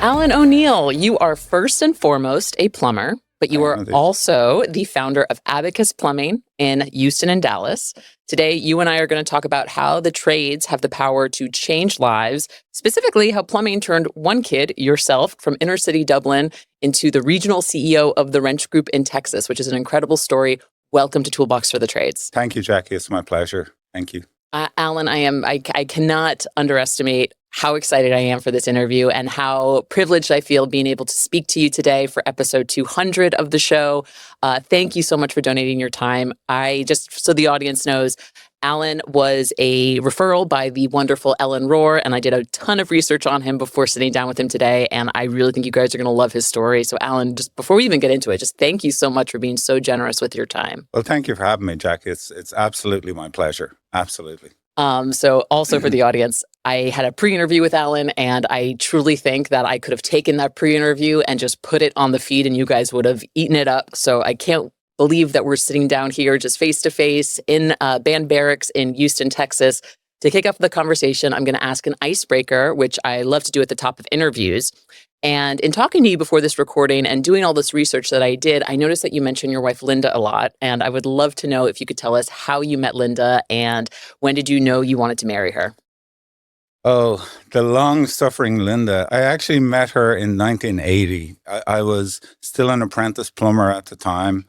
Alan O'Neill, you are first and foremost a plumber, but you are also the founder of Abacus Plumbing in Houston and Dallas. Today, you and I are going to talk about how the trades have the power to change lives, specifically how plumbing turned one kid, yourself, from inner city Dublin into the regional CEO of the Wrench Group in Texas, which is an incredible story. Welcome to Toolbox for the Trades. Thank you, Jackie. It's my pleasure. Thank you. Alan, I cannot underestimate how excited I am for this interview and how privileged I feel being able to speak to you today for episode 200 of the show. Thank you so much for donating your time. Just so the audience knows, Alan was a referral by the wonderful Ellen Rohr, and I did a ton of research on him before sitting down with him today, and I really think you guys are going to love his story. So Alan, just before we even get into it, just thank you so much for being so generous with your time. Well, thank you for having me, Jackie. It's absolutely my pleasure. Absolutely. So also for the audience, I had a pre-interview with Alan, and I truly think that I could have taken that pre-interview and just put it on the feed and you guys would have eaten it up. So I can't believe that we're sitting down here just face-to-face in Band Barracks in Houston, Texas. To kick off the conversation, I'm going to ask an icebreaker, which I love to do at the top of interviews. And in talking to you before this recording and doing all this research that I did, I noticed that you mentioned your wife, Linda, a lot. And I would love to know if you could tell us how you met Linda and when did you know you wanted to marry her? Oh, the long-suffering Linda. I actually met her in 1980. I was still an apprentice plumber at the time.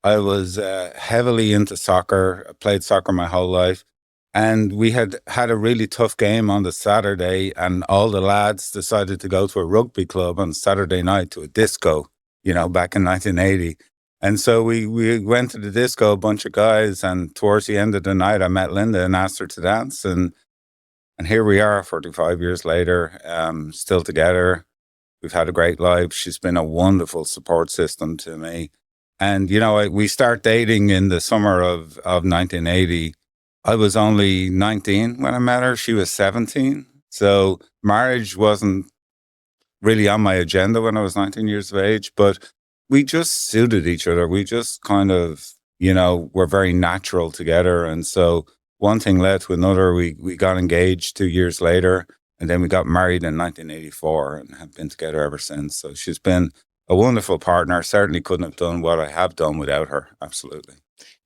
I was heavily into soccer. I played soccer my whole life. And we had a really tough game on the Saturday, and all the lads decided to go to a rugby club on Saturday night to a disco, back in 1980. And so we went to the disco, a bunch of guys, and towards the end of the night, I met Linda and asked her to dance. And here we are 45 years later, still together. We've had a great life. She's been a wonderful support system to me. And, we start dating in the summer of 1980. I was only 19 when I met her. She was 17. So marriage wasn't really on my agenda when I was 19 years of age, but we just suited each other. We just kind of, were very natural together. And so one thing led to another. We got engaged 2 years later, and then we got married in 1984 and have been together ever since. So she's been a wonderful partner. Certainly couldn't have done what I have done without her. Absolutely.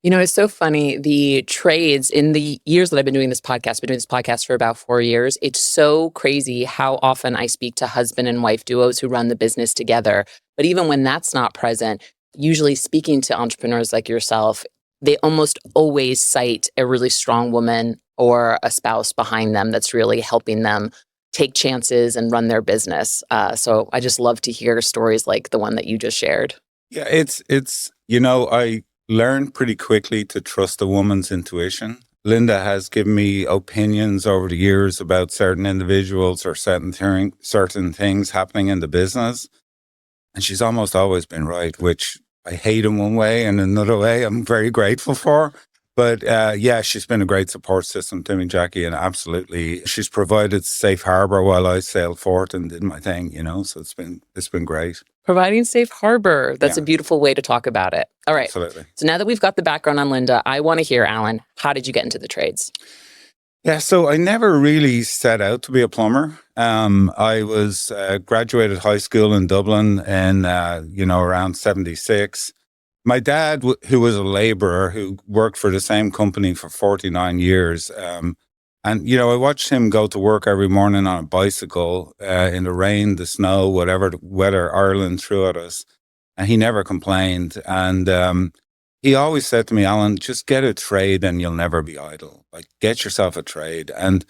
It's so funny. The trades in the years that I've been doing this podcast for about 4 years. It's so crazy how often I speak to husband and wife duos who run the business together. But even when that's not present, usually speaking to entrepreneurs like yourself, they almost always cite a really strong woman or a spouse behind them that's really helping them take chances and run their business. So I just love to hear stories like the one that you just shared. Yeah, it's I learned pretty quickly to trust a woman's intuition. Linda has given me opinions over the years about certain individuals or certain things happening in the business. And she's almost always been right, which I hate in one way, and another way I'm very grateful for. But she's been a great support system to me, Jackie, and absolutely, she's provided safe harbor while I sailed forth and did my thing, so it's been great. Providing safe harbor. That's a beautiful way to talk about it. All right. Absolutely. So now that we've got the background on Linda, I want to hear, Alan, how did you get into the trades? Yeah, so I never really set out to be a plumber. I was graduated high school in Dublin in, around 76. My dad, who was a laborer who worked for the same company for 49 years, I watched him go to work every morning on a bicycle in the rain, the snow, whatever the weather Ireland threw at us. And he never complained. And he always said to me, Alan, just get a trade and you'll never be idle. Like, get yourself a trade. And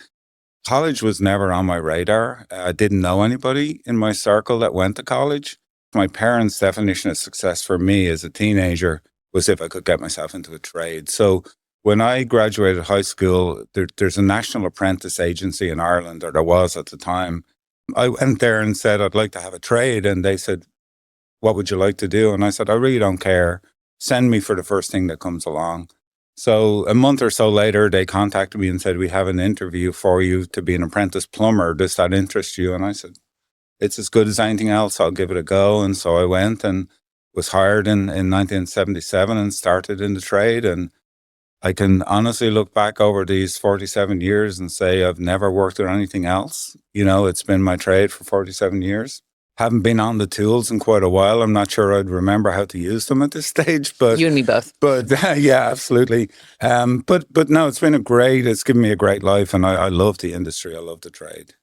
college was never on my radar. I didn't know anybody in my circle that went to college. My parents' definition of success for me as a teenager was if I could get myself into a trade. So when I graduated high school, there's a national apprentice agency in Ireland, or there was at the time. I went there and said, I'd like to have a trade. And they said, what would you like to do? And I said, I really don't care. Send me for the first thing that comes along. So a month or so later, they contacted me and said, we have an interview for you to be an apprentice plumber. Does that interest you? And I said, it's as good as anything else. I'll give it a go. And so I went and was hired in 1977 and started in the trade. And I can honestly look back over these 47 years and say I've never worked at anything else. It's been my trade for 47 years. haven't been on the tools in quite a while. I'm not sure I'd remember how to use them at this stage, but you and me both. But yeah, absolutely. But no, it's given me a great life, and I love the industry. I love the trade.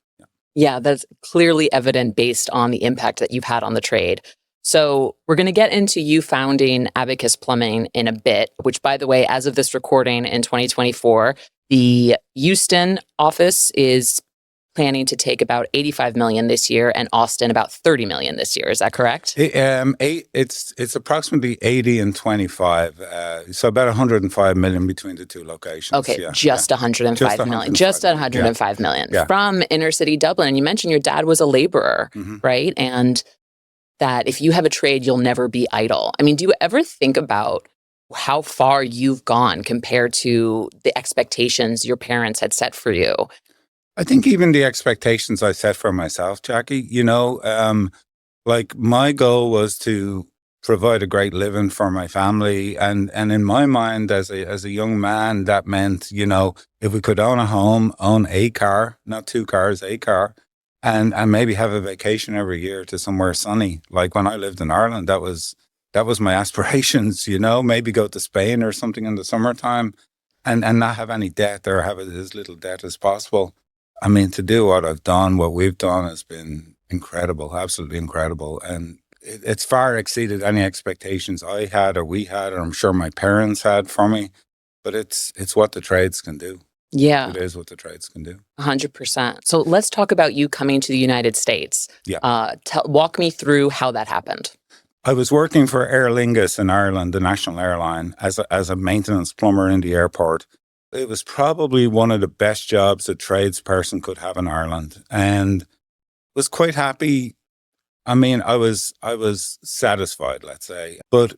Yeah, that's clearly evident based on the impact that you've had on the trade. So we're going to get into you founding Abacus Plumbing in a bit, which, by the way, as of this recording in 2024, the Houston office is planning to take about 85 million this year, and Austin about 30 million this year. Is that correct? It's approximately 80 and 25, so about 105 million between the two locations. Okay, just 105 million. Just 105 million from inner city Dublin. And you mentioned your dad was a laborer, right? And that if you have a trade, you'll never be idle. I mean, do you ever think about how far you've gone compared to the expectations your parents had set for you? I think even the expectations I set for myself, Jackie, like my goal was to provide a great living for my family. And in my mind, as a young man, that meant, if we could own a home, own a car, not two cars, a car, and maybe have a vacation every year to somewhere sunny. Like when I lived in Ireland, that was my aspirations, maybe go to Spain or something in the summertime and not have any debt or have as little debt as possible. I mean, to do what I've done, what we've done has been incredible, absolutely incredible. And it's far exceeded any expectations I had or we had, or I'm sure my parents had for me. But it's what the trades can do. Yeah. It is what the trades can do. 100%. So let's talk about you coming to the United States. Yeah. Walk me through how that happened. I was working for Aer Lingus in Ireland, the national airline, as a maintenance plumber in the airport. It was probably one of the best jobs a tradesperson could have in Ireland, and was quite happy. I mean, I was satisfied, let's say, but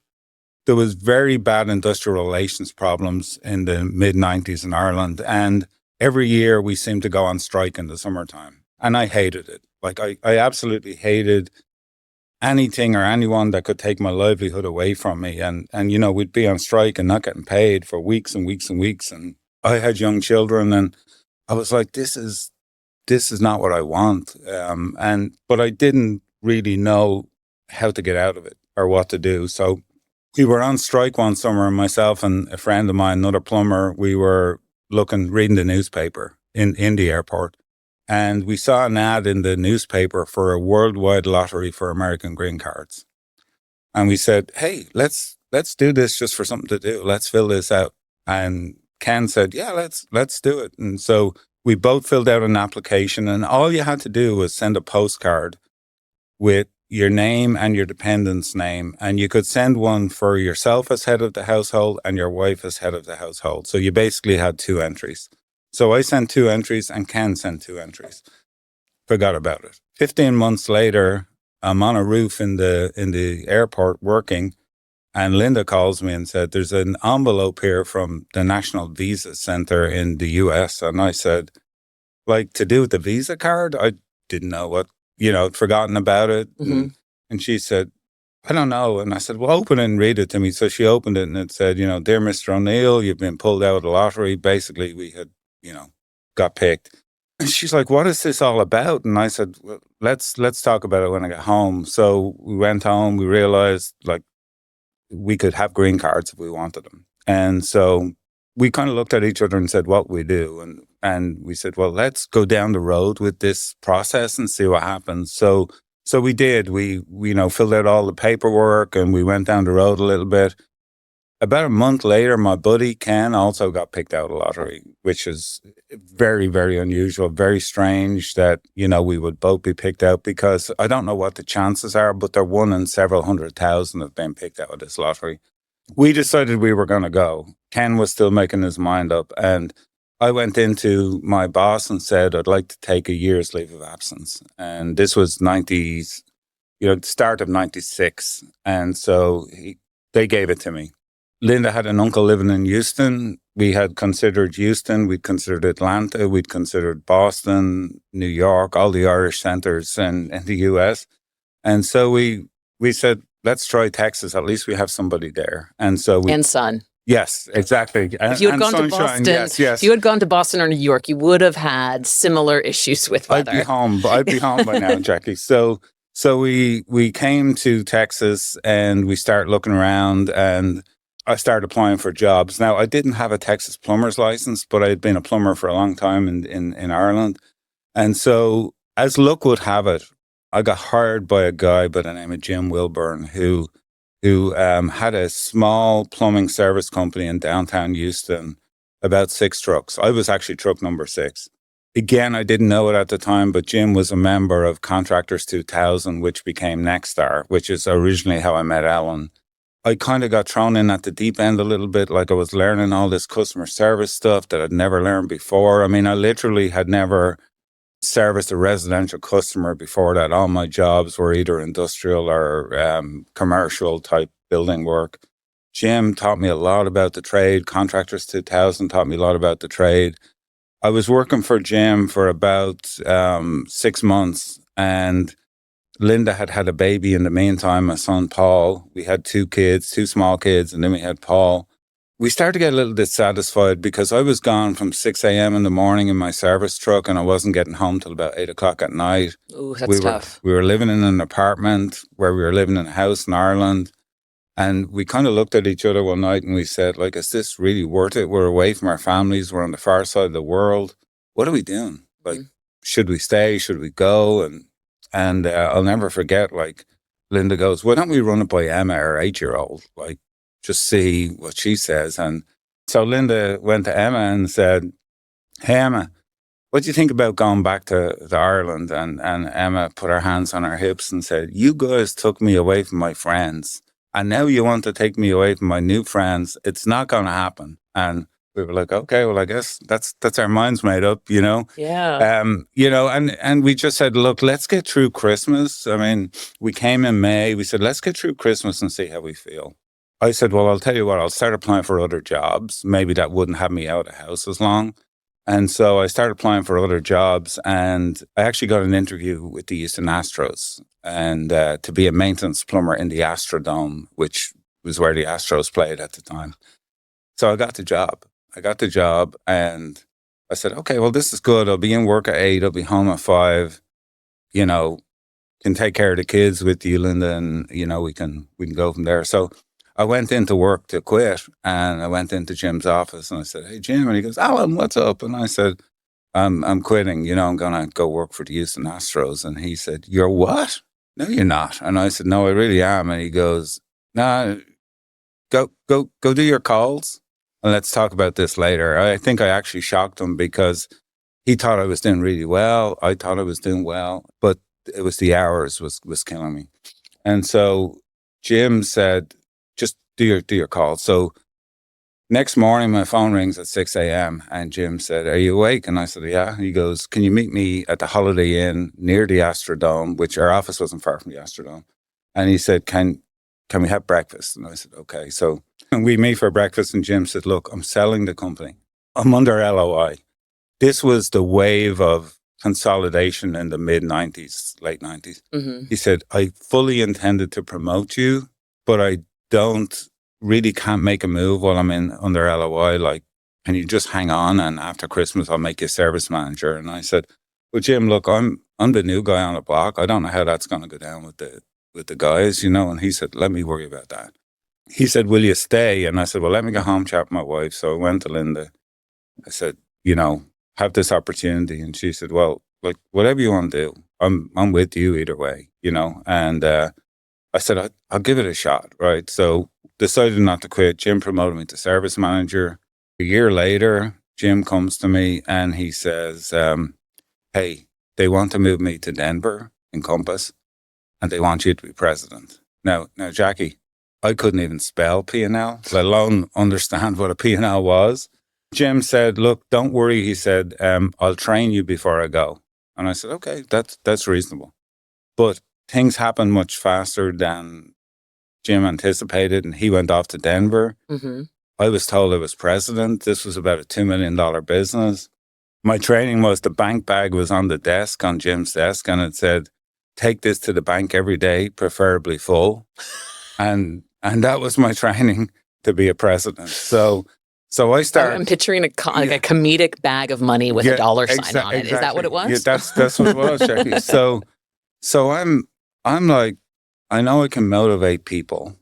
there was very bad industrial relations problems in the mid-90s in Ireland, and every year we seemed to go on strike in the summertime, and I hated it. Like I absolutely hated anything or anyone that could take my livelihood away from me, and we'd be on strike and not getting paid for weeks and weeks and weeks, and I had young children, and I was like, this is not what I want. But I didn't really know how to get out of it or what to do. So we were on strike one summer, and myself and a friend of mine, another plumber, we were reading the newspaper in the airport. And we saw an ad in the newspaper for a worldwide lottery for American green cards. And we said, hey, let's do this just for something to do. Let's fill this out. And Ken said, yeah, let's do it. And so we both filled out an application, and all you had to do was send a postcard with your name and your dependent's name. And you could send one for yourself as head of the household and your wife as head of the household. So you basically had 2 entries. So I sent 2 entries and Ken sent 2 entries. Forgot about it. 15 months later, I'm on a roof in the airport working, and Linda calls me and said, there's an envelope here from the National Visa Center in the US. And I said, like, to do with the Visa card? I didn't know what, I'd forgotten about it. And she said, I don't know. And I said, well, open it and read it to me. So she opened it, and it said, dear Mr. O'Neill, you've been pulled out of the lottery. Basically, we had, got picked. And she's like, what is this all about? And I said, well, let's talk about it when I get home. So we went home. We realized, like, we could have green cards if we wanted them. And so we kind of looked at each other and said, what we do? And we said, well, let's go down the road with this process and see what happens. So we did. We filled out all the paperwork, and we went down the road a little bit. About a month later, my buddy Ken also got picked out of the lottery, which is very, very unusual, very strange that, we would both be picked out, because I don't know what the chances are, but they're 1 in several 100,000 have been picked out of this lottery. We decided we were going to go. Ken was still making his mind up, and I went into my boss and said, I'd like to take a year's leave of absence. And this was the start of 96. And so they gave it to me. Linda had an uncle living in Houston. We had considered Houston. We'd considered Atlanta. We'd considered Boston, New York, all the Irish centers in the US. And so we said, let's try Texas. At least we have somebody there. And so and sun. Yes, exactly. If you had gone to Boston, if you had gone to Boston or New York, you would have had similar issues with weather. I'd be home by now, Jackie. So So we came to Texas and we started looking around and I started applying for jobs. Now, I didn't have a Texas plumber's license, but I had been a plumber for a long time in Ireland. And so, as luck would have it, I got hired by a guy by the name of Jim Wilburn, who had a small plumbing service company in downtown Houston, about 6 trucks. I was actually truck number 6. Again, I didn't know it at the time, but Jim was a member of Contractors 2000, which became Nexstar, which is originally how I met Alan. I kind of got thrown in at the deep end a little bit, like I was learning all this customer service stuff that I'd never learned before. I mean, I literally had never serviced a residential customer before that. All my jobs were either industrial or commercial type building work. Jim taught me a lot about the trade. Contractors 2000 taught me a lot about the trade. I was working for Jim for about 6 months, and Linda had had a baby in the meantime, my son Paul. We had 2 kids, 2 small kids, and then we had Paul. We started to get a little dissatisfied because I was gone from 6 a.m. in the morning in my service truck and I wasn't getting home till about 8 o'clock at night. Ooh, that's tough. We were living in an apartment where we were living in a house in Ireland. And we kind of looked at each other one night and we said, like, is this really worth it? We're away from our families. We're on the far side of the world. What are we doing? Like, should we stay? Should we go? And I'll never forget, like, Linda goes, why don't we run it by Emma, our 8-year-old? Like, just see what she says. And so Linda went to Emma and said, hey, Emma, what do you think about going back to Ireland? And Emma put her hands on her hips and said, you guys took me away from my friends. And now you want to take me away from my new friends. It's not going to happen. And we were like, okay, well, I guess that's our minds made up, you know? Yeah. You know, and we just said, look, let's get through Christmas. I mean, we came in May. We said, let's get through Christmas and see how we feel. I said, well, I'll tell you what, I'll start applying for other jobs. Maybe that wouldn't have me out of the house as long. And so I started applying for other jobs, and I actually got an interview with the Houston Astros and to be a maintenance plumber in the Astrodome, which was where the Astros played at the time. So I got the job and I said, okay, well, this is good. I'll be in work at 8. I'll be home at 5. You know, can take care of the kids with you, Linda, and, you know, we can go from there. So I went into work to quit, and I went into Jim's office and I said, hey, Jim. And he goes, Alan, what's up? And I said, I'm quitting. You know, I'm going to go work for the Houston Astros. And he said, you're what? No, you're not. And I said, no, I really am. And he goes, nah, go do your calls. And let's talk about this later. I think I actually shocked him because he thought I was doing really well. I thought I was doing well, but it was the hours was killing me. And so Jim said, just do your call. So next morning, my phone rings at 6 a.m. and Jim said, are you awake? And I said, yeah. He goes, can you meet me at the Holiday Inn near the Astrodome, which our office wasn't far from the Astrodome. And he said, can we have breakfast? And I said, okay. So we meet for breakfast and Jim said, look, I'm selling the company. I'm under LOI. This was the wave of consolidation in the mid-90s, late 90s. Mm-hmm. He said, I fully intended to promote you, but I can't make a move while I'm under LOI. Like, can you just hang on? And after Christmas, I'll make you service manager. And I said, well, Jim, look, I'm the new guy on the block. I don't know how that's going to go down with the guys, you know? And he said, let me worry about that. He said, will you stay? And I said, well, let me go home, chat with my wife. So I went to Linda. I said, you know, have this opportunity. And she said, well, like, whatever you want to do, I'm with you either way, you know? And I said, I'll give it a shot, right? So decided not to quit. Jim promoted me to service manager. A year later, Jim comes to me and he says, hey, they want to move me to Denver in Compass and they want you to be president. Now, Jackie, I couldn't even spell P&L, let alone understand what a P&L was. Jim said, look, don't worry. He said, I'll train you before I go. And I said, okay, that's reasonable. But things happened much faster than Jim anticipated, and he went off to Denver. Mm-hmm. I was told I was president. This was about a $2 million business. My training was the bank bag was on the desk, on Jim's desk, and it said, take this to the bank every day, preferably full. And that was my training to be a president. So I started. I'm picturing a comedic bag of money with a dollar sign on it. Exactly. Is that what it was? Yeah, that's what it was, Jackie. So I'm like, I know I can motivate people.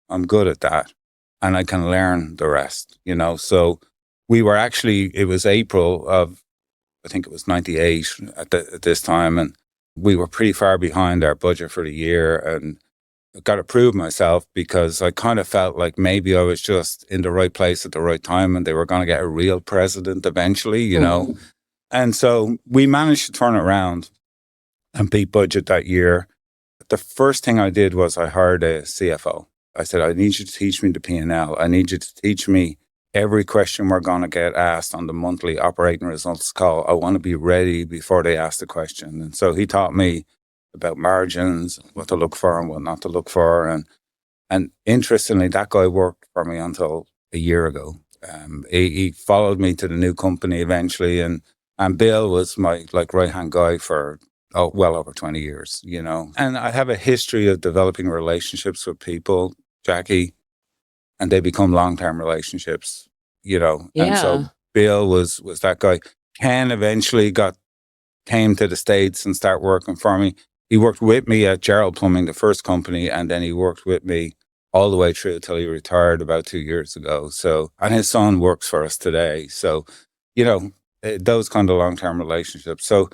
I'm good at that. And I can learn the rest, you know. So we were actually, it was April of, I think it was 98 at this time. And we were pretty far behind our budget for the year. And I got to prove myself because I kind of felt like maybe I was just in the right place at the right time and they were going to get a real president eventually, you know. And so we managed to turn it around and beat budget that year. The first thing I did was I hired a CFO. I said, I need you to teach me the P&L. I need you to teach me every question we're going to get asked on the monthly operating results call. I want to be ready before they ask the question. And so he taught me about margins, what to look for and what not to look for. And interestingly, that guy worked for me until a year ago. He followed me to the new company eventually. And Bill was my right-hand guy for well over 20 years, you know. And I have a history of developing relationships with people, Jackie, and they become long-term relationships, you know. Yeah. And so Bill was that guy. Ken eventually came to the States and started working for me. He worked with me at Gerald Plumbing, the first company, and then he worked with me all the way through till he retired about 2 years ago. So, and his son works for us today. So, you know, those kind of long-term relationships. So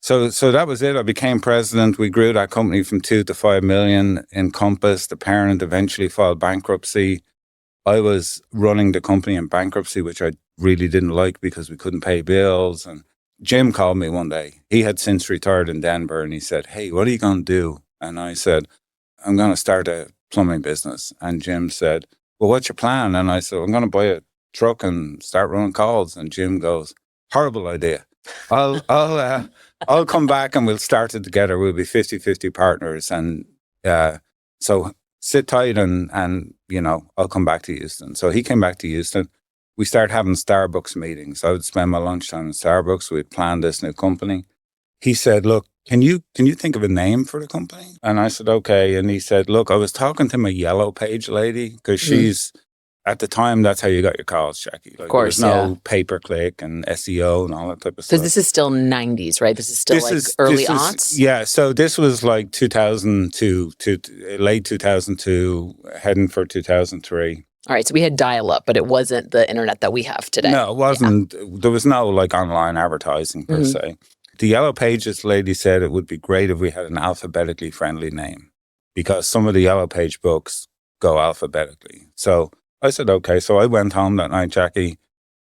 that was it. I became president. We grew that company from 2 to 5 million. Encompass, the parent, eventually filed bankruptcy. I was running the company in bankruptcy, which I really didn't like because we couldn't pay bills. And Jim called me one day. He had since retired in Denver, and he said, "Hey, what are you going to do?" And I said, "I'm going to start a plumbing business." And Jim said, "Well, what's your plan?" And I said, "I'm going to buy a truck and start running calls." And Jim goes, "Horrible idea. I'll come back and we'll start it together. We'll be 50-50 partners. And so sit tight and, you know, I'll come back to Houston." So he came back to Houston. We started having Starbucks meetings. I would spend my lunchtime in Starbucks. We'd plan this new company. He said, "Look, can you think of a name for the company?" And I said, "Okay." And he said, "Look, I was talking to my Yellow Page lady because she's, at the time, that's how you got your calls, Jackie. Like, of course, there's no pay-per-click and SEO and all that type of stuff." Because this is still 90s, right? This is still early aughts? Yeah, so this was like 2002, late 2002, heading for 2003. All right, so we had dial-up, but it wasn't the internet that we have today. No, it wasn't. Yeah. There was no like online advertising per se. The Yellow Pages lady said it would be great if we had an alphabetically friendly name because some of the Yellow Page books go alphabetically. So I said, okay. So I went home that night, Jackie,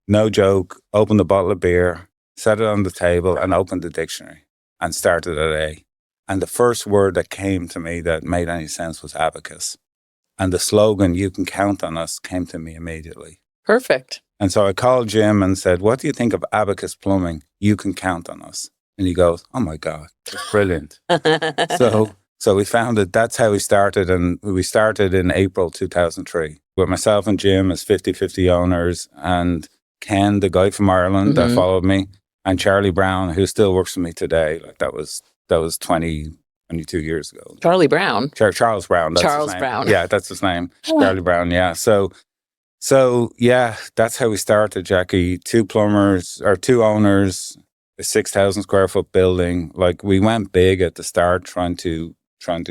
no joke, opened a bottle of beer, set it on the table and opened the dictionary and started at A. And the first word that came to me that made any sense was abacus. And the slogan, "You can count on us," came to me immediately. Perfect. And so I called Jim and said, "What do you think of Abacus Plumbing? You can count on us." And he goes, "Oh my God, that's brilliant." So we found it. That's how we started. And we started in April 2003 with myself and Jim as 50-50 owners, and Ken, the guy from Ireland that followed me, and Charlie Brown, who still works for me today. Like that was 22 years ago. Charlie Brown? Charles Brown. That's Charles his name. Brown. Yeah, that's his name. Charlie Brown, yeah. So yeah, that's how we started, Jackie. 2 plumbers, or 2 owners, a 6,000 square foot building. Like we went big at the start trying to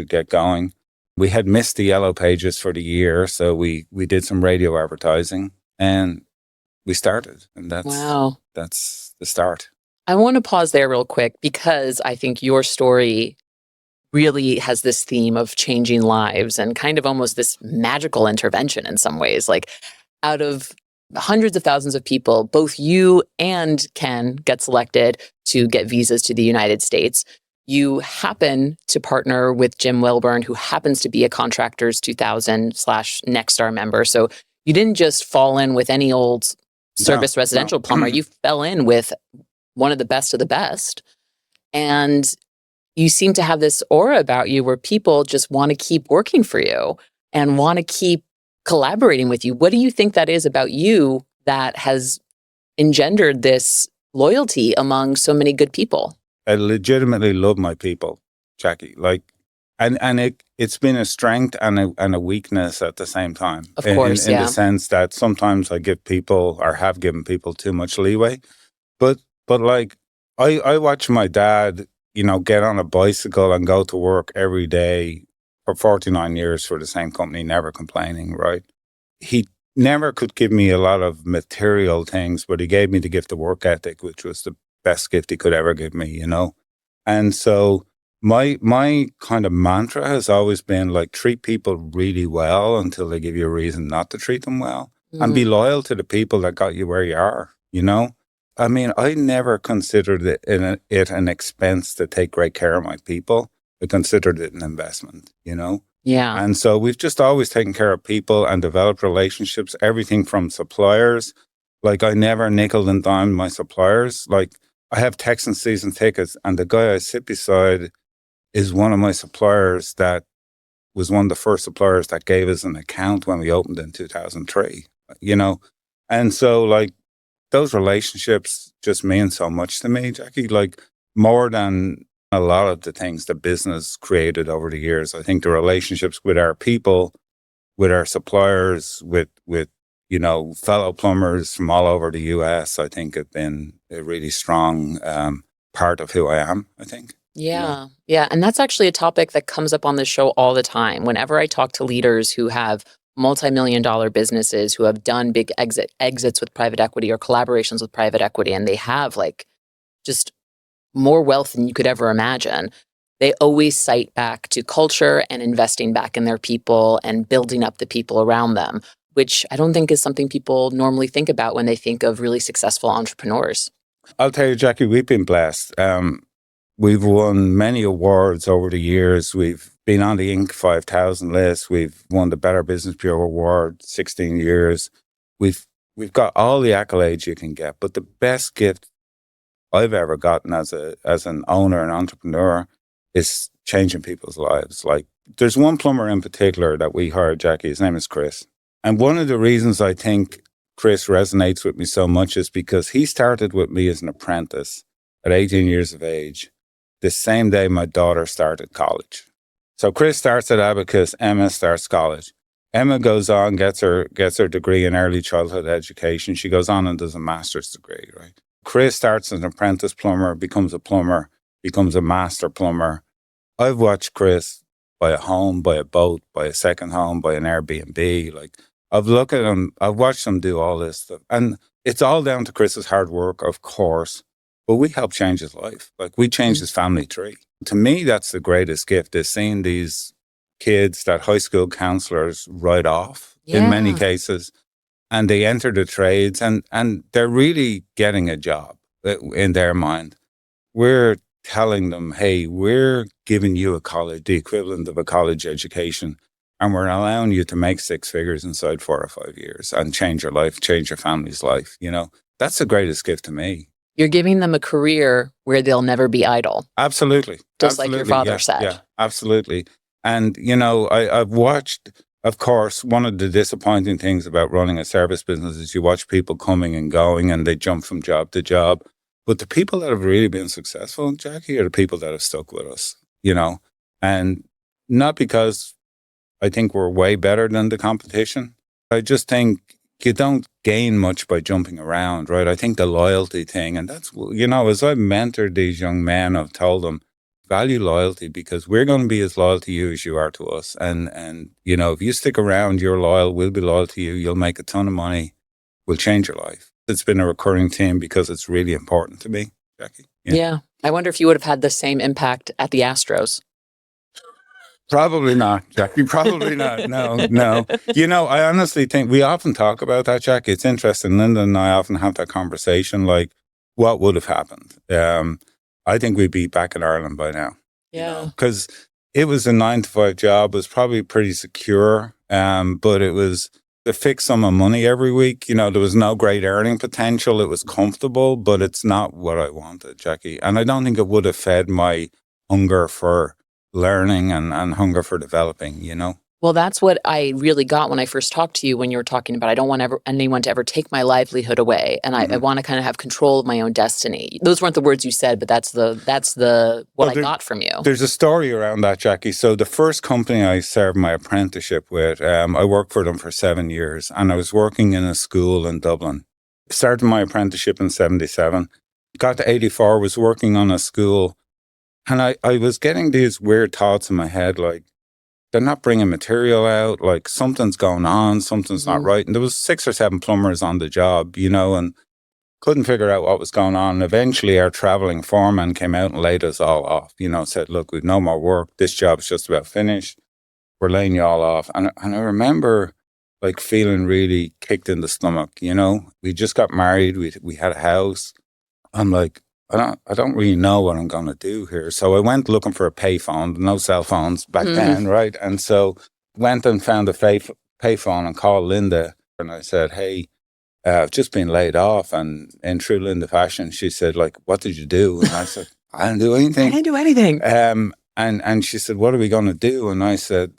get going. We had missed the Yellow Pages for the year, so we did some radio advertising and we started. And that's the start. I want to pause there real quick because I think your story really has this theme of changing lives and kind of almost this magical intervention in some ways. Like out of hundreds of thousands of people, both you and Ken get selected to get visas to the United States. You happen to partner with Jim Wilburn, who happens to be a Contractors 2000/Nexstar member. So you didn't just fall in with any old service residential plumber. You fell in with one of the best. And you seem to have this aura about you where people just want to keep working for you and want to keep collaborating with you. What do you think that is about you that has engendered this loyalty among so many good people? I legitimately love my people, Jackie. Like, and it's been a strength and a weakness at the same time. Of course, in the sense that sometimes I give people or have given people too much leeway. But like I watch my dad get on a bicycle and go to work every day for 49 years for the same company, never complaining, right? He never could give me a lot of material things, but he gave me the gift of work ethic, which was the best gift he could ever give me, And so my kind of mantra has always been like, treat people really well until they give you a reason not to treat them well, and be loyal to the people that got you where you are, I mean, I never considered it an expense to take great care of my people. I considered it an investment, Yeah. And so we've just always taken care of people and developed relationships, everything from suppliers. Like, I never nickel and dimed my suppliers. Like, I have Texan season tickets, and the guy I sit beside is one of my suppliers that was one of the first suppliers that gave us an account when we opened in 2003, And so, like, those relationships just mean so much to me, Jackie, like more than a lot of the things that business created over the years. I think the relationships with our people, with our suppliers, with fellow plumbers from all over the US, I think have been a really strong part of who I am, I think. Yeah. Yeah. And that's actually a topic that comes up on the show all the time. Whenever I talk to leaders who have multi-million-dollar businesses, who have done big exits with private equity or collaborations with private equity, and they have like just more wealth than you could ever imagine, they always cite back to culture and investing back in their people and building up the people around them, which I don't think is something people normally think about when they think of really successful entrepreneurs. I'll tell you, Jackie, we've been blessed. We've won many awards over the years. We've been on the Inc. 5000 list. We've won the Better Business Bureau Award 16 years. We've got all the accolades you can get. But the best gift I've ever gotten as an owner and entrepreneur is changing people's lives. Like, there's one plumber in particular that we hired, Jackie. His name is Chris. And one of the reasons I think Chris resonates with me so much is because he started with me as an apprentice at 18 years of age, the same day my daughter started college. So Chris starts at Abacus, Emma starts college. Emma goes on, gets her degree in early childhood education. She goes on and does a master's degree, right? Chris starts as an apprentice plumber, becomes a master plumber. I've watched Chris buy a home, buy a boat, buy a second home, buy an Airbnb. Like, I've looked at him, I've watched him do all this stuff. And it's all down to Chris's hard work, of course. But we helped change his life. Like, we changed his family tree. To me, that's the greatest gift, is seeing these kids that high school counselors write off in many cases, and they enter the trades and they're really getting a job in their mind. We're telling them, hey, we're giving you the equivalent of a college education, and we're allowing you to make six figures inside 4 or 5 years and change your life, change your family's life. That's the greatest gift to me. You're giving them a career where they'll never be idle. Absolutely. Just like your father said. Yeah, absolutely. And, I've watched, of course, one of the disappointing things about running a service business is you watch people coming and going and they jump from job to job. But the people that have really been successful, Jackie, are the people that have stuck with us, and not because I think we're way better than the competition. I just think you don't gain much by jumping around, right? I think the loyalty thing, and that's, as I've mentored these young men, I've told them, value loyalty, because we're going to be as loyal to you as you are to us. And if you stick around, you're loyal, we'll be loyal to you, you'll make a ton of money, we'll change your life. It's been a recurring theme because it's really important to me, Jackie. Yeah. I wonder if you would have had the same impact at the Astros. Probably not, Jackie. Probably not. No. I honestly think we often talk about that, Jackie. It's interesting. Linda and I often have that conversation, like, what would have happened? I think we'd be back in Ireland by now. Yeah. Because it was a 9-to-5 job. It was probably pretty secure, but it was a fixed sum of money every week. There was no great earning potential. It was comfortable, but it's not what I wanted, Jackie. And I don't think it would have fed my hunger for learning and hunger for developing, Well, that's what I really got when I first talked to you, when you were talking about, I don't want anyone to ever take my livelihood away. And I want to kind of have control of my own destiny. Those weren't the words you said, but that's what I got from you. There's a story around that, Jackie. So the first company I served my apprenticeship with, I worked for them for 7 years, and I was working in a school in Dublin. Started my apprenticeship in 77, got to 84, was working on a school And I was getting these weird thoughts in my head, like, they're not bringing material out, like something's going on, something's not Mhm. right. And there was 6 or 7 plumbers on the job, and couldn't figure out what was going on. And eventually our traveling foreman came out and laid us all off, said, look, we've no more work. This job's just about finished. We're laying you all off. And I remember like feeling really kicked in the stomach, We just got married. We had a house. I'm like, I don't really know what I'm going to do here. So I went looking for a payphone, no cell phones back then, right? And so went and found a payphone and called Linda. And I said, hey, I've just been laid off. And in true Linda fashion, she said, like, what did you do? And I said, I didn't do I anything. didn't do anything. And she said, what are we going to do? And I said,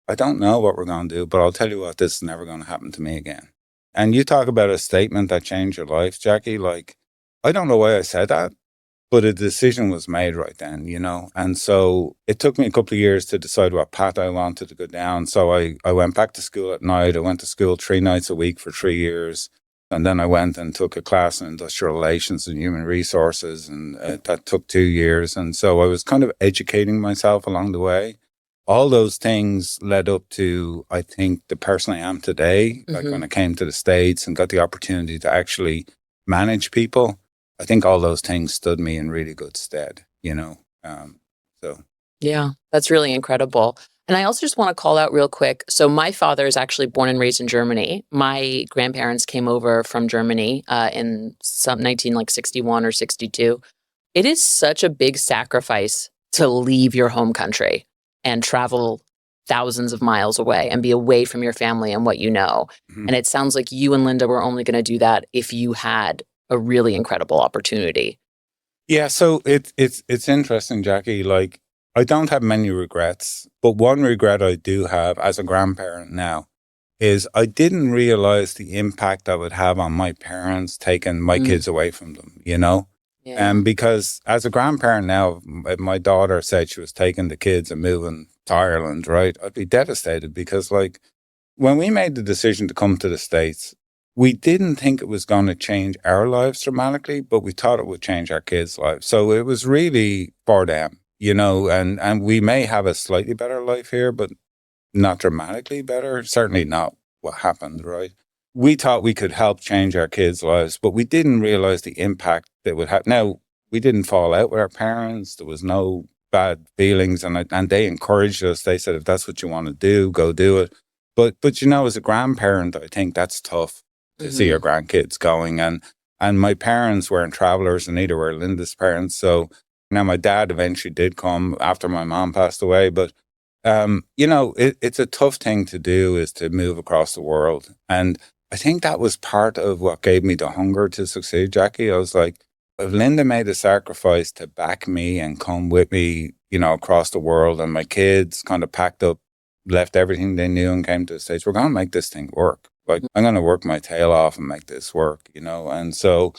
I don't know what we're going to do, but I'll tell you what, this is never going to happen to me again. And you talk about a statement that changed your life, Jackie. Like, I don't know why I said that, but a decision was made right then, And so it took me a couple of years to decide what path I wanted to go down. So I went back to school at night. I went to school 3 nights a week for 3 years. And then I went and took a class in industrial relations and human resources. And that took 2 years. And so I was kind of educating myself along the way. All those things led up to, I think, the person I am today. Like when I came to the States and got the opportunity to actually manage people, I think all those things stood me in really good stead, so. Yeah, that's really incredible. And I also just want to call out real quick. So my father is actually born and raised in Germany. My grandparents came over from Germany in some 1961 or 62. It is such a big sacrifice to leave your home country and travel thousands of miles away and be away from your family and what you know. And it sounds like you and Linda were only going to do that if you had a really incredible opportunity. Yeah, so it's interesting, Jackie. Like, I don't have many regrets, but one regret I do have as a grandparent now is I didn't realize the impact I would have on my parents taking my kids away from them, Yeah. Because as a grandparent now, if my daughter said she was taking the kids and moving to Ireland, right, I'd be devastated because, like, when we made the decision to come to the States, we didn't think it was going to change our lives dramatically, but we thought it would change our kids' lives. So it was really for them, and we may have a slightly better life here, but not dramatically better. Certainly not what happened, right? We thought we could help change our kids' lives, but we didn't realize the impact that would have. Now, we didn't fall out with our parents. There was no bad feelings, and they encouraged us. They said, if that's what you want to do, go do it. But as a grandparent, I think that's tough to see your grandkids going. And my parents weren't travelers, and neither were Linda's parents. So now my dad eventually did come after my mom passed away. But, it's a tough thing to do, is to move across the world. And I think that was part of what gave me the hunger to succeed, Jackie. I was like, if Linda made a sacrifice to back me and come with me, across the world, and my kids kind of packed up, left everything they knew and came to the States, we're going to make this thing work. Like, I'm going to work my tail off and make this work, And so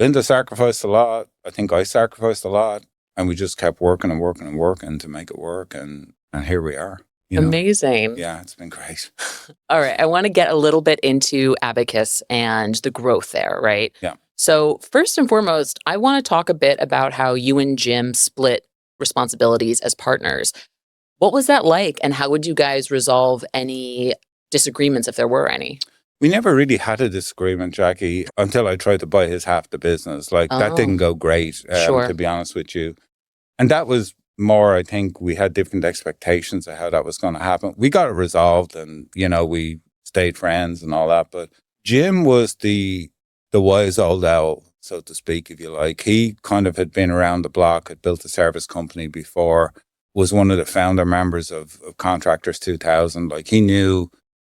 Linda sacrificed a lot. I think I sacrificed a lot. And we just kept working and working and working to make it work. And here we are. Amazing. Yeah, it's been great. All right. I want to get a little bit into Abacus and the growth there, right? Yeah. So first and foremost, I want to talk a bit about how you and Jim split responsibilities as partners. What was that like? And how would you guys resolve any disagreements if there were any? We never really had a disagreement, Jackie, until I tried to buy his half the business. Like, that didn't go great, Sure. to be honest with you. And that was more, I think we had different expectations of how that was going to happen. We got it resolved, and, we stayed friends and all that. But Jim was the wise old owl, so to speak, if you like. He kind of had been around the block, had built a service company before, was one of the founder members of Contractors 2000. Like, he knew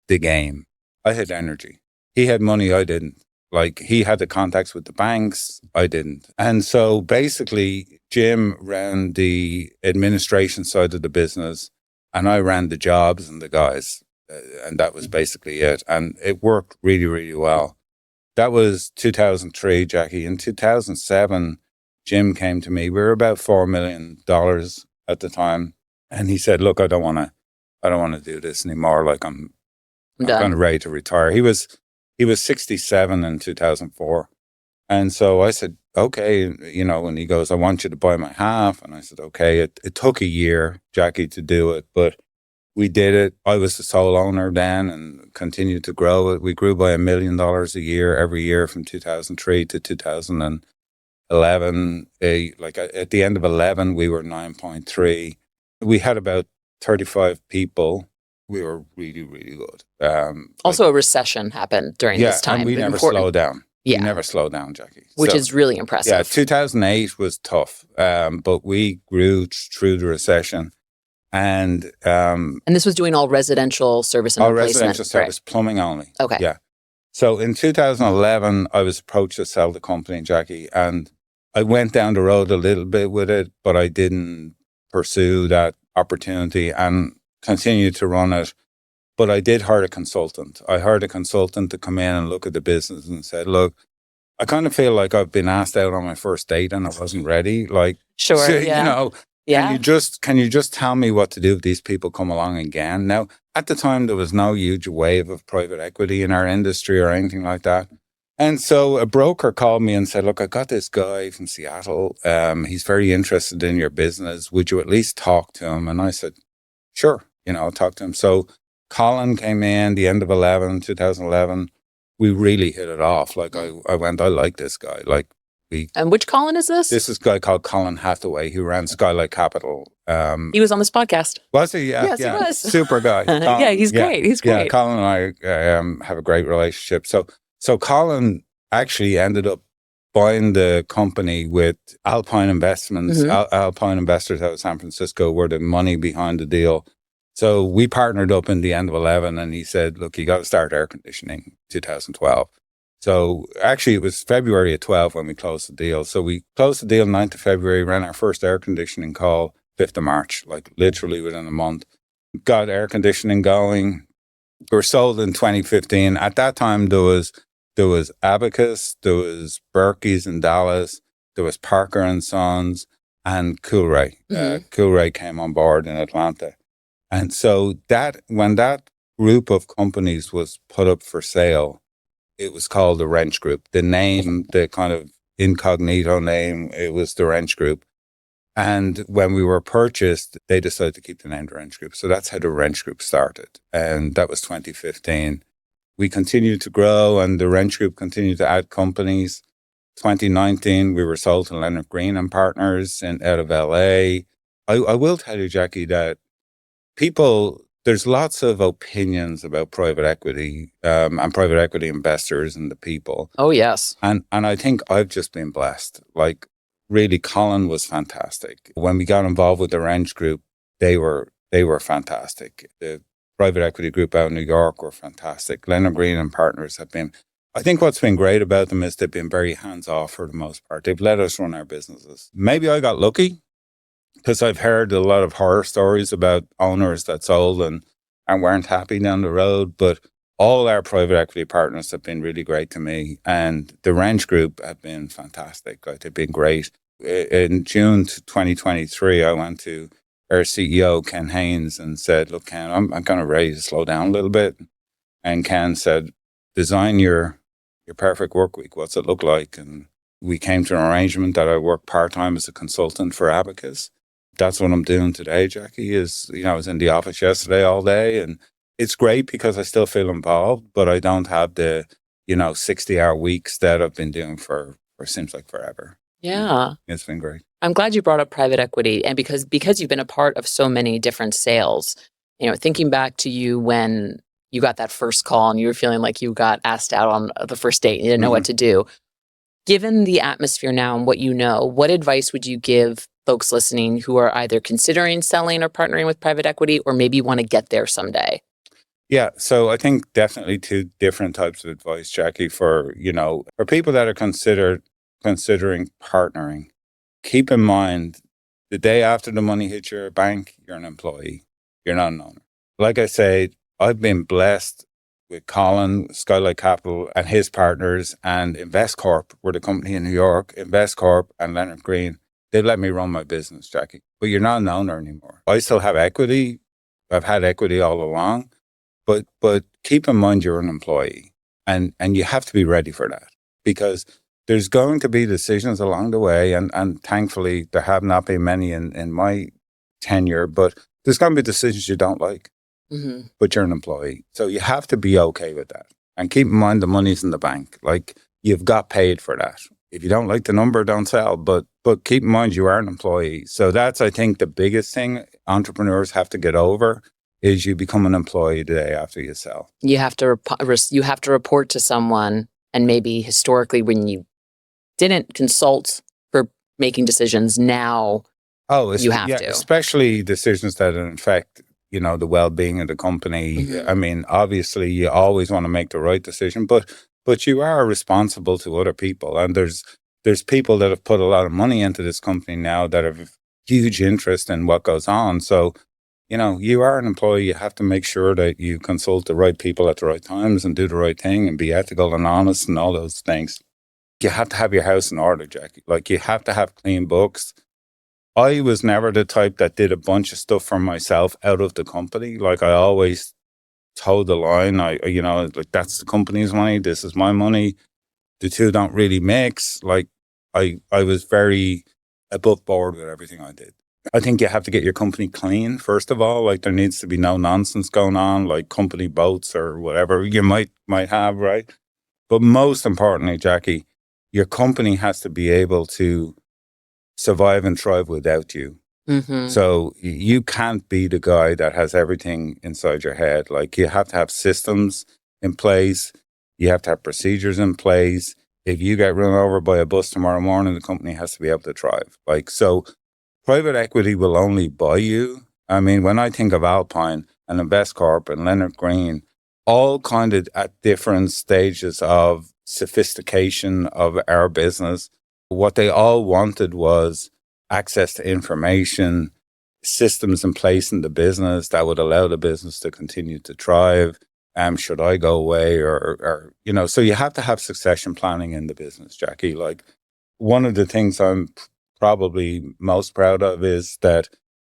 the game. I had energy. He had money, I didn't. Like, he had the contacts with the banks, I didn't. And so basically, Jim ran the administration side of the business, and I ran the jobs and the guys. And that was basically it. And it worked really, really well. That was 2003, Jackie. In 2007, Jim came to me. We were about $4 million at the time. And he said, look, I don't want to do this anymore. Like, I'm kind of ready to retire. He was 67 in 2004. And so I said, okay, and he goes, I want you to buy my half. And I said, okay. It took a year, Jackie, to do it, but we did it. I was the sole owner then and continued to grow it. We grew by $1 million a year every year from 2003 to 2011. At the end of 11, we were 9.3. We had about 35 people. We were really, really good. Also, a recession happened during this time. And we never slowed down. Yeah. We never slowed down, Jackie. Which is really impressive. Yeah, 2008 was tough, but we grew through the recession. And this was doing all residential service and all replacement. Residential service, plumbing only. Okay. Yeah. So in 2011, I was approached to sell the company, Jackie, and I went down the road a little bit with it, but I didn't pursue that opportunity and continued to run it. But I did hire a consultant. I hired a consultant to come in and look at the business and said, look, I kind of feel like I've been asked out on my first date and I wasn't ready. Sure, so, yeah. Can you just tell me what to do if these people come along again? Now, at the time, there was no huge wave of private equity in our industry or anything like that. And so a broker called me and said, look, I got this guy from Seattle. He's very interested in your business. Would you at least talk to him? And I said, sure, I'll talk to him. So Colin came in the end of 2011. We really hit it off. I like this guy. And which Colin is this? This is a guy called Colin Hathaway who ran Skylight Capital. He was on this podcast. Was he? Yeah, yes, he was. Super guy. Yeah, he's great. He's great. Yeah, Colin and I have a great relationship. So Colin actually ended up buying the company with Alpine Investments. Mm-hmm. Alpine Investors out of San Francisco were the money behind the deal. So we partnered up in the end of 11 and he said, look, you got to start air conditioning 2012. So actually it was February of 12 when we closed the deal. So we closed the deal 9th of February, ran our first air conditioning call 5th of March, literally within a month. Got air conditioning going. We were sold in 2015. At that time, there was Abacus, there was Berkey's in Dallas, there was Parker and Sons, and Coolray. Mm-hmm. Coolray came on board in Atlanta. And so when that group of companies was put up for sale, it was called the Wrench Group. The name, the kind of incognito name, it was the Wrench Group. And when we were purchased, they decided to keep the name the Wrench Group. So that's how the Wrench Group started. And that was 2015. We continued to grow and the Wrench Group continued to add companies. 2019, we were sold to Leonard Green and Partners out of LA. I will tell you, Jackie, that there's lots of opinions about private equity and private equity investors and the people. Oh, yes. And I think I've just been blessed. Really, Colin was fantastic. When we got involved with the Wrench Group, they were fantastic. The private equity group out in New York were fantastic. Leonard Green and Partners have been, I think what's been great about them is they've been very hands-off for the most part. They've let us run our businesses. Maybe I got lucky, because I've heard a lot of horror stories about owners that sold and weren't happy down the road. But all our private equity partners have been really great to me. And the Wrench Group have been fantastic. They've been great. In June 2023, I went to our CEO, Ken Haynes, and said, look, Ken, I'm kind of ready to slow down a little bit. And Ken said, design your perfect work week. What's it look like? And we came to an arrangement that I work part-time as a consultant for Abacus. That's what I'm doing today, Jackie, I was in the office yesterday all day, and it's great because I still feel involved, but I don't have the, 60-hour weeks that I've been doing for seems like forever. Yeah. It's been great. I'm glad you brought up private equity, and because you've been a part of so many different sales, thinking back to you when you got that first call and you were feeling like you got asked out on the first date and you didn't know what to do. Given the atmosphere now and what you know, what advice would you give folks listening who are either considering selling or partnering with private equity, or maybe want to get there someday? Yeah, so I think definitely two different types of advice, Jackie, for people that are considering partnering. Keep in mind, the day after the money hits your bank, you're an employee. You're not an owner. Like I say, I've been blessed with Colin, Skylight Capital, and his partners, and InvestCorp, were the company in New York, InvestCorp and Leonard Green. They let me run my business, Jackie. But you're not an owner anymore. I still have equity. I've had equity all along. But keep in mind you're an employee. And you have to be ready for that. Because there's going to be decisions along the way, and thankfully there have not been many in my tenure, but there's going to be decisions you don't like, but you're an employee. So you have to be okay with that. And keep in mind the money's in the bank. Like, you've got paid for that. If you don't like the number, don't sell. But keep in mind you are an employee. So that's, I think, the biggest thing entrepreneurs have to get over is you become an employee the day after you sell. You have to report to someone, and maybe historically when you didn't consult for making decisions, now you have to. Especially decisions that affect, the well-being of the company. I mean, obviously you always want to make the right decision, but you are responsible to other people. And there's people that have put a lot of money into this company now that have huge interest in what goes on. So, you are an employee. You have to make sure that you consult the right people at the right times and do the right thing and be ethical and honest and all those things. You have to have your house in order, Jackie. Like, you have to have clean books. I was never the type that did a bunch of stuff for myself out of the company. Like, I always toed the line. Like, that's the company's money. This is my money. The two don't really mix. Like, I was very above board with everything I did. I think you have to get your company clean, first of all. Like, there needs to be no nonsense going on, like company boats or whatever you might have, right? But most importantly, Jackie, your company has to be able to survive and thrive without you. So you can't be the guy that has everything inside your head. Like, you have to have systems in place. You have to have procedures in place. If you get run over by a bus tomorrow morning, the company has to be able to thrive. Like, so private equity will only buy you. I mean, when I think of Alpine and InvestCorp and Leonard Green, all kind of at different stages of sophistication of our business, what they all wanted was access to information, systems in place in the business that would allow the business to continue to thrive. Should I go away or so you have to have succession planning in the business, Jackie. Like, one of the things I'm probably most proud of is that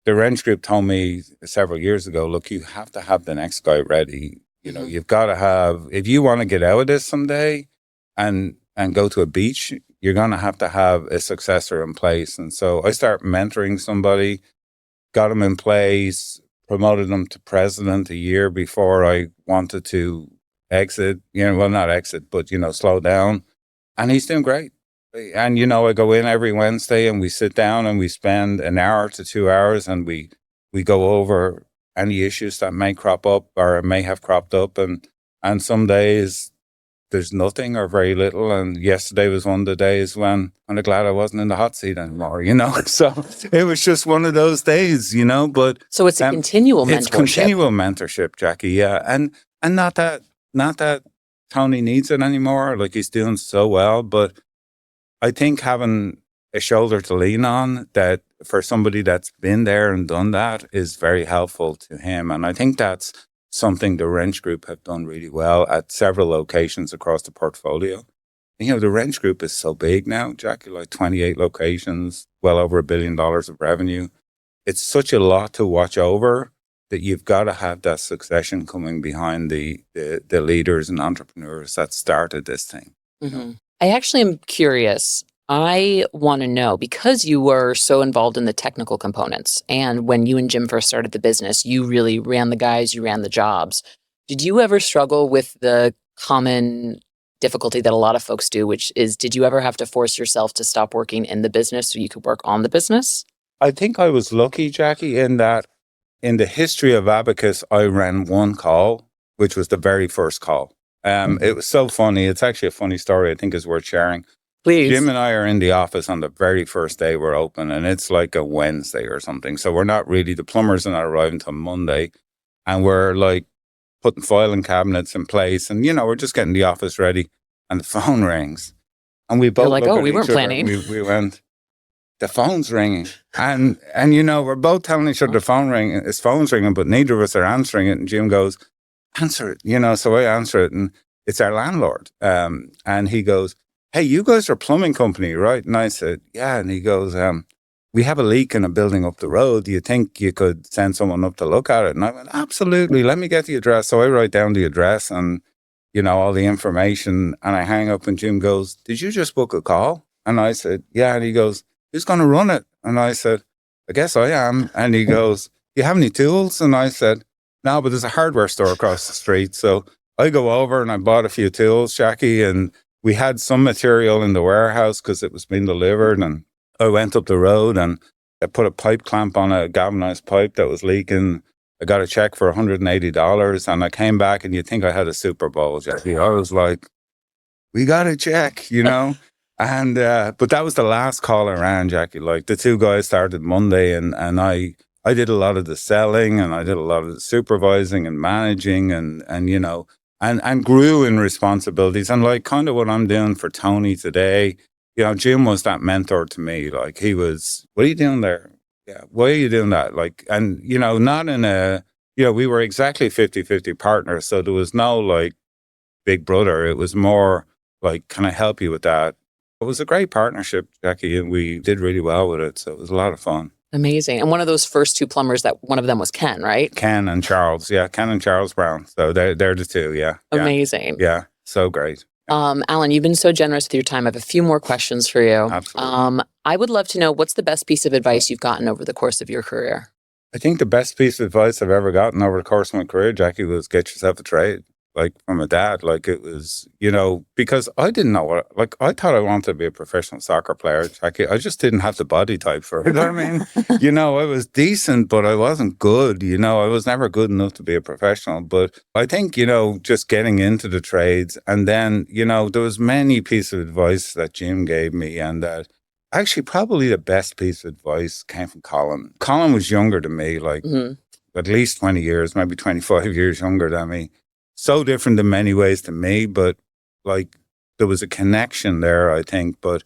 the Wrench Group told me several years ago, look, you have to have the next guy ready. You've got to have, if you want to get out of this someday and go to a beach, you're going to have a successor in place. And so I started mentoring somebody, got him in place, promoted him to president a year before I wanted to exit, not exit, but, slow down. And he's doing great. And, I go in every Wednesday and we sit down and we spend an hour to 2 hours and we go over any issues that may crop up or may have cropped up. And some days there's nothing or very little. And yesterday was one of the days when I'm glad I wasn't in the hot seat anymore, So it was just one of those days, but. So it's a continual mentorship. It's continual mentorship, Jackie. Yeah. And not that Tony needs it anymore. Like, he's doing so well, but I think having a shoulder to lean on that for somebody that's been there and done that is very helpful to him. And I think that's something the Wrench Group have done really well at several locations across the portfolio. And, the Wrench Group is so big now, Jackie, like 28 locations, well over $1 billion of revenue. It's such a lot to watch over that you've got to have that succession coming behind the leaders and entrepreneurs that started this thing. I actually am curious. I want to know, because you were so involved in the technical components, and when you and Jim first started the business, you really ran the guys, you ran the jobs. Did you ever struggle with the common difficulty that a lot of folks do, which is, did you ever have to force yourself to stop working in the business so you could work on the business? I think I was lucky, Jackie, in that in the history of Abacus, I ran one call, which was the very first call. It was so funny. It's actually a funny story I think is worth sharing. Please. Jim and I are in the office on the very first day we're open, and it's like a Wednesday or something. So we're not really, the plumbers are not arriving until Monday, and we're like putting filing cabinets in place, and we're just getting the office ready, and the phone rings, and we both You're like, look oh, at we each weren't other, planning. and we went, the phone's ringing, and we're both telling each other his phone's ringing, but neither of us are answering it. And Jim goes, answer it, so I answer it, and it's our landlord, and he goes, hey, you guys are a plumbing company, right? And I said, yeah. And he goes, we have a leak in a building up the road. Do you think you could send someone up to look at it? And I went, absolutely. Let me get the address. So I write down the address, and all the information. And I hang up and Jim goes, did you just book a call? And I said, yeah. And he goes, who's going to run it? And I said, I guess I am. And he goes, do you have any tools? And I said, no, but there's a hardware store across the street. So I go over and I bought a few tools, Jackie, and we had some material in the warehouse because it was being delivered. And I went up the road and I put a pipe clamp on a galvanized pipe that was leaking. I got a check for $180 and I came back and you'd think I had a Super Bowl, Jackie. I was like, we got a check, And, but that was the last call I ran, Jackie. Like the two guys started Monday and I did a lot of the selling and I did a lot of the supervising and managing and grew in responsibilities. And like kind of what I'm doing for Tony today, Jim was that mentor to me. Like he was, what are you doing there? Yeah. Why are you doing that? Like, and, not in a, we were exactly 50-50 partners. So there was no like big brother. It was more like, can I help you with that? It was a great partnership, Jackie, and we did really well with it. So it was a lot of fun. Amazing. And one of those first two plumbers, that one of them was Ken, right? Ken and Charles. Yeah. Ken and Charles Brown. So they're the two. Yeah. Amazing. Yeah. So great. Alan, you've been so generous with your time. I have a few more questions for you. Absolutely. I would love to know, what's the best piece of advice you've gotten over the course of your career? I think the best piece of advice I've ever gotten over the course of my career, Jackie, was get yourself a trade. Like from a dad, like it was, because I didn't know I thought I wanted to be a professional soccer player, Jackie. I just didn't have the body type for it. I mean, I was decent, but I wasn't good. I was never good enough to be a professional. But I think, just getting into the trades and then, there was many pieces of advice that Jim gave me and that actually probably the best piece of advice came from Colin. Colin was younger than me, like at least 20 years, maybe 25 years younger than me. So different in many ways to me, but like there was a connection there, I think. But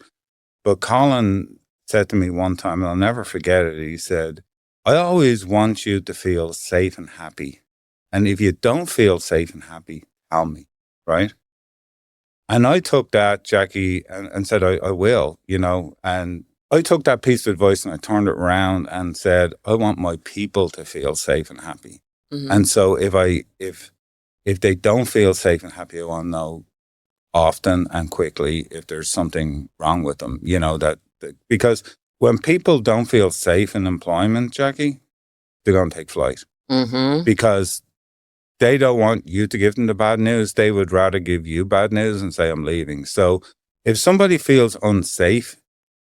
Colin said to me one time, and I'll never forget it. He said, I always want you to feel safe and happy. And if you don't feel safe and happy, tell me, right? And I took that, Jackie, and said, I will, and I took that piece of advice and I turned it around and said, I want my people to feel safe and happy. Mm-hmm. And so if they don't feel safe and happy, I want to know often and quickly if there's something wrong with them, because when people don't feel safe in employment, Jackie, they're going to take flight because they don't want you to give them the bad news. They would rather give you bad news and say, I'm leaving. So if somebody feels unsafe,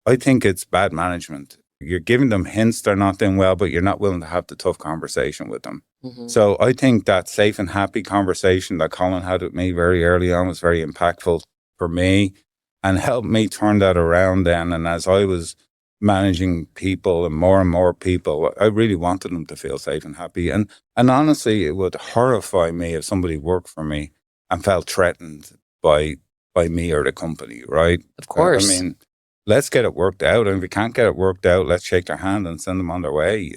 I think it's bad management. You're giving them hints they're not doing well, but you're not willing to have the tough conversation with them. Mm-hmm. So I think that safe and happy conversation that Colin had with me very early on was very impactful for me and helped me turn that around then. And as I was managing people and more people, I really wanted them to feel safe and happy. And honestly, it would horrify me if somebody worked for me and felt threatened by me or the company, right? Of course. I mean, let's get it worked out. And if we can't get it worked out, let's shake their hand and send them on their way,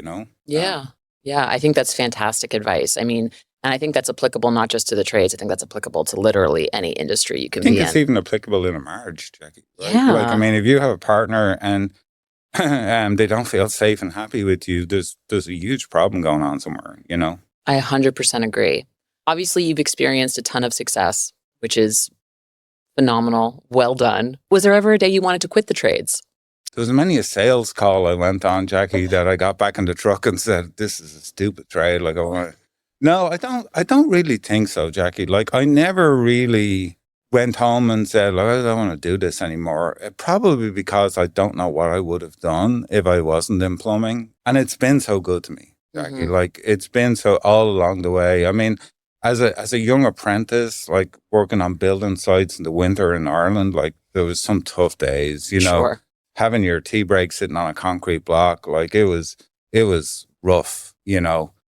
Yeah. Yeah. I think that's fantastic advice. I mean, and I think that's applicable not just to the trades. I think that's applicable to literally any industry you can be in. I think it's even applicable in a marriage, Jackie. Right? Yeah. Like, I mean, if you have a partner and they don't feel safe and happy with you, there's a huge problem going on somewhere, I 100% agree. Obviously, you've experienced a ton of success, which is phenomenal. Well done. Was there ever a day you wanted to quit the trades? There was many a sales call I went on, Jackie, that I got back in the truck and said, this is a stupid trade. Like, No, I don't really think so, Jackie. Like, I never really went home and said, like, I don't want to do this anymore. Probably because I don't know what I would have done if I wasn't in plumbing. And it's been so good to me, Jackie. Mm-hmm. Like, it's been so all along the way. I mean, as a young apprentice, like working on building sites in the winter in Ireland, like there was some tough days, Sure. Having your tea break sitting on a concrete block, like it was rough,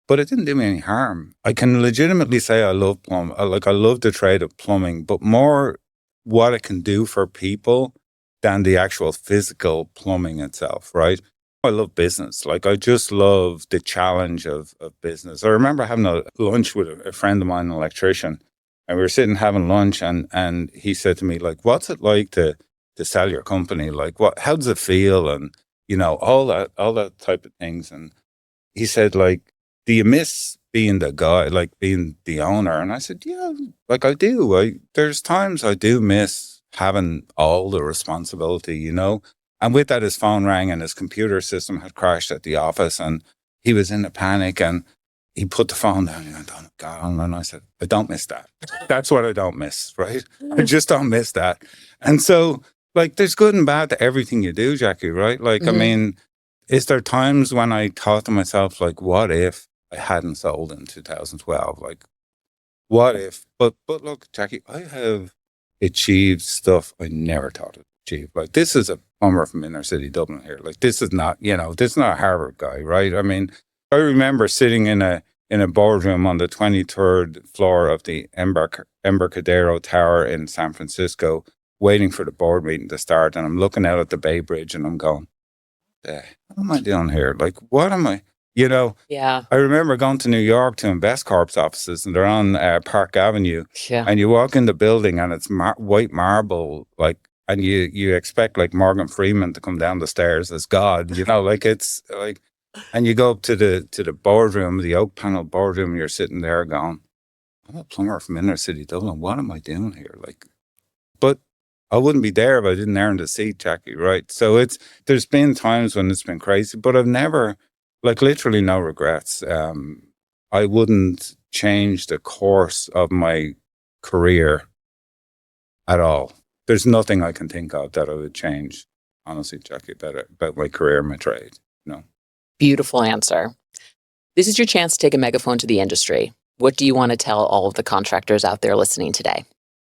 but it didn't do me any harm. I can legitimately say I love plumbing. I love the trade of plumbing, but more what it can do for people than the actual physical plumbing itself, right? I love business. Like, I just love the challenge of business. I remember having a lunch with a friend of mine, an electrician, and we were sitting having lunch, and he said to me, like, what's it like to sell your company? Like, how does it feel? And, all that type of things. And he said, like, do you miss being the guy, like being the owner? And I said, yeah, like I do. There's times I do miss having all the responsibility, you know? And with that, his phone rang and his computer system had crashed at the office, and he was in a panic, and he put the phone down and he went, oh, God. And I said, I don't miss that. That's what I don't miss, right? I just don't miss that. And so, like, there's good and bad to everything you do, Jackie, right? Like, I mean, is there times when I thought to myself, like, what if I hadn't sold in 2012? Like, what if? But look, Jackie, I have achieved stuff I never thought I'd achieve. Like, this is a plumber from inner city Dublin here. Like, this is not, this is not a Harvard guy, right? I mean, I remember sitting in a boardroom on the 23rd floor of the Embarcadero Tower in San Francisco, waiting for the board meeting to start. And I'm looking out at the Bay Bridge and I'm going, what am I doing here? Like, what am I, Yeah. I remember going to New York to InvestCorp's offices, and they're on Park Avenue. Yeah. And you walk in the building and it's white marble, like, and you expect like Morgan Freeman to come down the stairs as God, like it's like, and you go up to the boardroom, the oak panel boardroom, and you're sitting there going, I'm a plumber from inner city Dublin. What am I doing here? Like, but I wouldn't be there if I didn't earn the seat, Jackie, right? So there's been times when it's been crazy, but I've never, like, literally no regrets. I wouldn't change the course of my career at all. There's nothing I can think of that I would change, honestly, Jackie, about my career and my trade. Beautiful answer. This is your chance to take a megaphone to the industry. What do you want to tell all of the contractors out there listening today?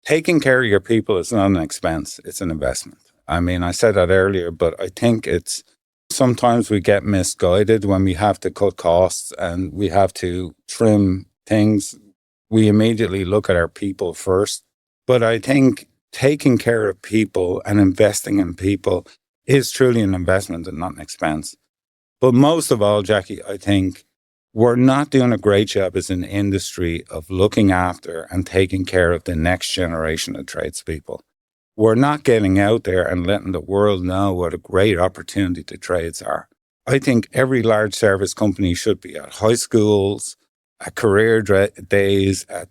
Taking care of your people is not an expense, it's an investment. I mean, I said that earlier, but I think sometimes we get misguided when we have to cut costs and we have to trim things. We immediately look at our people first. But I think taking care of people and investing in people is truly an investment and not an expense. But most of all, Jackie, I think we're not doing a great job as an industry of looking after and taking care of the next generation of tradespeople. We're not getting out there and letting the world know what a great opportunity the trades are. I think every large service company should be at high schools, at career days, at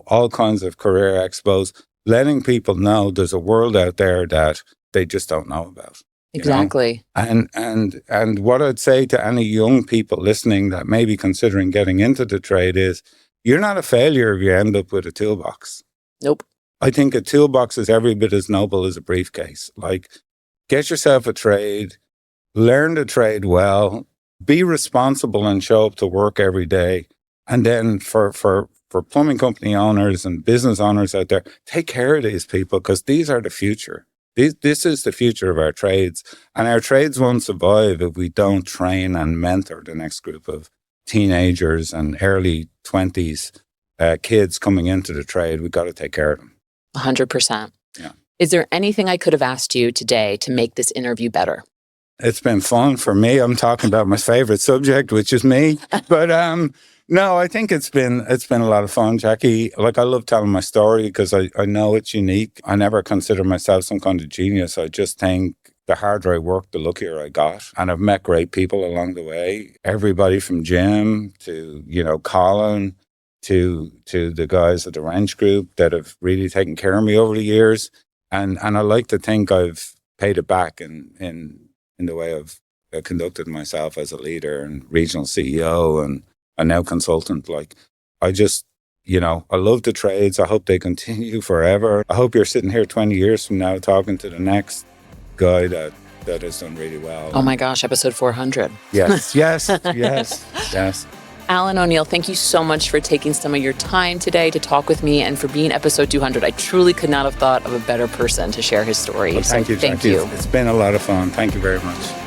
all kinds of career expos, letting people know there's a world out there that they just don't know about. Exactly. And what I'd say to any young people listening that may be considering getting into the trade is, you're not a failure if you end up with a toolbox. Nope. I think a toolbox is every bit as noble as a briefcase. Like, get yourself a trade, learn the trade well, be responsible and show up to work every day. And then for plumbing company owners and business owners out there, take care of these people, because these are the future. This is the future of our trades, and our trades won't survive if we don't train and mentor the next group of teenagers and early 20s kids coming into the trade. We've got to take care of them. 100%. Yeah. Is there anything I could have asked you today to make this interview better? It's been fun for me. I'm talking about my favorite subject, which is me. But no, I think it's been a lot of fun, Jackie. Like, I love telling my story because I know it's unique. I never consider myself some kind of genius. I just think the harder I worked, the luckier I got. And I've met great people along the way. Everybody from Jim to, Colin to the guys at the Wrench Group that have really taken care of me over the years. And I like to think I've paid it back in the way I've conducted myself as a leader and regional CEO and now consultant. Like, I just, I love the trades. I hope they continue forever. I hope you're sitting here 20 years from now talking to the next guy that has done really well. Oh my gosh, episode 400. Yes. Alan O'Neill, thank you so much for taking some of your time today to talk with me and for being episode 200. I truly could not have thought of a better person to share his story. Well, thank you, Jackie. It's been a lot of fun. Thank you very much.